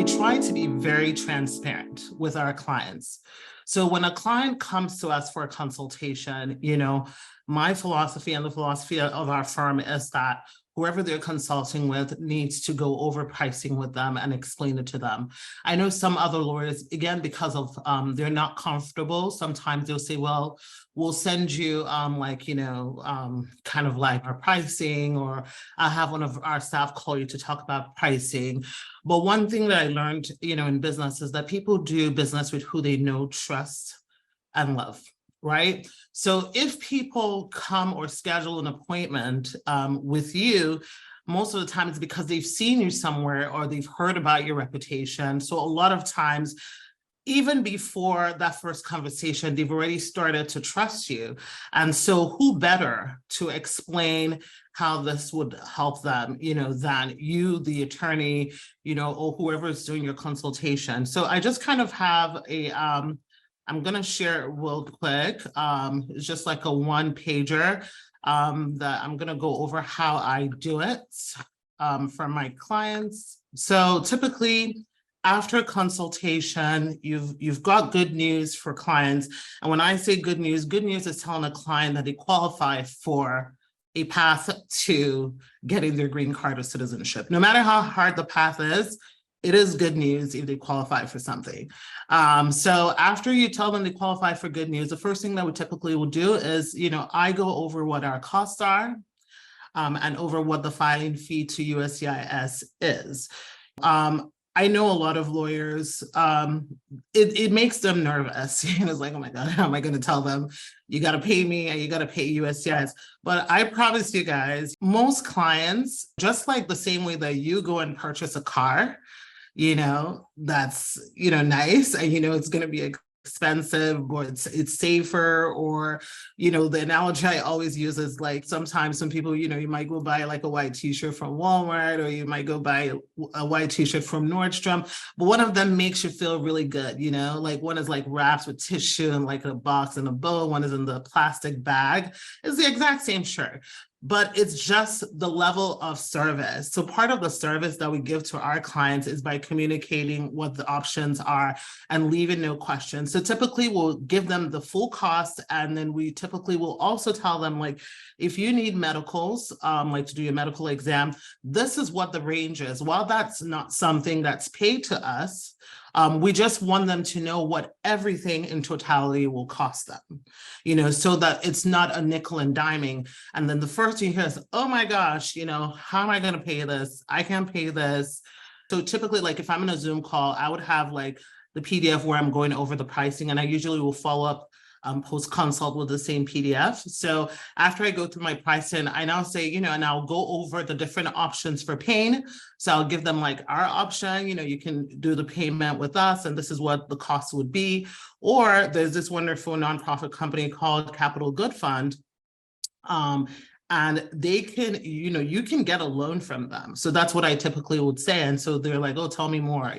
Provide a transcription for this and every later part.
try to be very transparent with our clients. So when a client comes to us for a consultation, my philosophy and the philosophy of our firm is that whoever they're consulting with needs to go over pricing with them and explain it to them. I know some other lawyers, again, because of they're not comfortable, sometimes they'll say, well, we'll send you kind of like our pricing, or I'll have one of our staff call you to talk about pricing. But one thing that I learned, in business is that people do business with who they know, trust, and love. Right? So if people come or schedule an appointment with you, most of the time it's because they've seen you somewhere or they've heard about your reputation. So a lot of times, even before that first conversation, they've already started to trust you. And so who better to explain how this would help them, than you, the attorney, or whoever is doing your consultation. So I just kind of have a, I'm going to share it real quick. It's just like a one-pager that I'm going to go over how I do it for my clients. So typically, after consultation, you've got good news for clients. And when I say good news is telling a client that they qualify for a path to getting their green card or citizenship. No matter how hard the path is, it is good news if they qualify for something. So after you tell them they qualify for good news, the first thing that we typically will do is, I go over what our costs are and over what the filing fee to USCIS is. I know a lot of lawyers, it makes them nervous. It's like, oh my God, how am I going to tell them you got to pay me and you got to pay USCIS? But I promise you guys, most clients, just like the same way that you go and purchase a car, that's, nice, and, it's going to be expensive, or it's safer, or, the analogy I always use is like, sometimes some people, you might go buy like a white t-shirt from Walmart, or you might go buy a white t-shirt from Nordstrom, but one of them makes you feel really good, like one is like wrapped with tissue and like a box and a bow, one is in the plastic bag. It's the exact same shirt, but it's just the level of service. So part of the service that we give to our clients is by communicating what the options are and leaving no questions. So typically we'll give them the full cost, and then we typically will also tell them, like, if you need medicals, like to do your medical exam, this is what the range is. While that's not something that's paid to us, we just want them to know what everything in totality will cost them, so that it's not a nickel and diming. And then the first thing you hear is, oh my gosh, how am I going to pay this? I can't pay this. So typically, like if I'm in a Zoom call, I would have like the PDF where I'm going over the pricing, and I usually will follow up post-consult with the same PDF. So after I go through my pricing, I now say, and I'll go over the different options for paying. So I'll give them like our option, you can do the payment with us, and this is what the cost would be. Or there's this wonderful nonprofit company called Capital Good Fund. And they can, you can get a loan from them. So that's what I typically would say. And so they're like, oh, tell me more,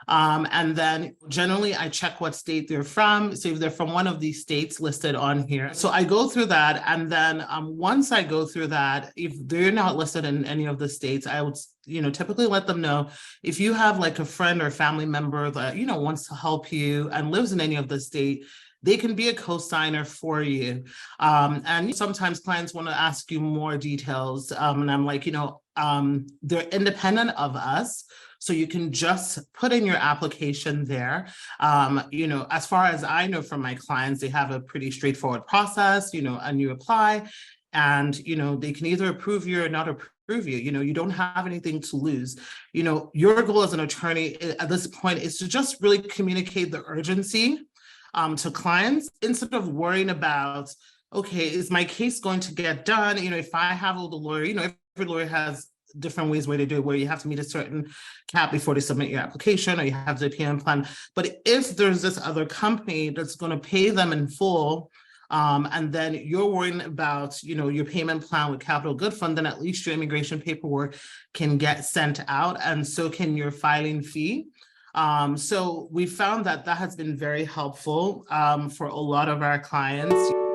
and then generally I check what state they're from. So if they're from one of these states listed on here. So I go through that. And then once I go through that, if they're not listed in any of the states, I would, typically let them know if you have like a friend or family member that, wants to help you and lives in any of the state, they can be a co-signer for you. And sometimes clients want to ask you more details. And I'm like, they're independent of us. So you can just put in your application there. As far as I know from my clients, they have a pretty straightforward process, and you apply, and, they can either approve you or not approve you. You don't have anything to lose. Your goal as an attorney at this point is to just really communicate the urgency to clients, instead of worrying about, okay, is my case going to get done? If I have all the lawyer, every lawyer has different ways where they do it, where you have to meet a certain cap before they submit your application, or you have the payment plan. But if there's this other company that's going to pay them in full, and then you're worrying about, your payment plan with Capital Good Fund, then at least your immigration paperwork can get sent out, and so can your filing fee. So we found that has been very helpful for a lot of our clients.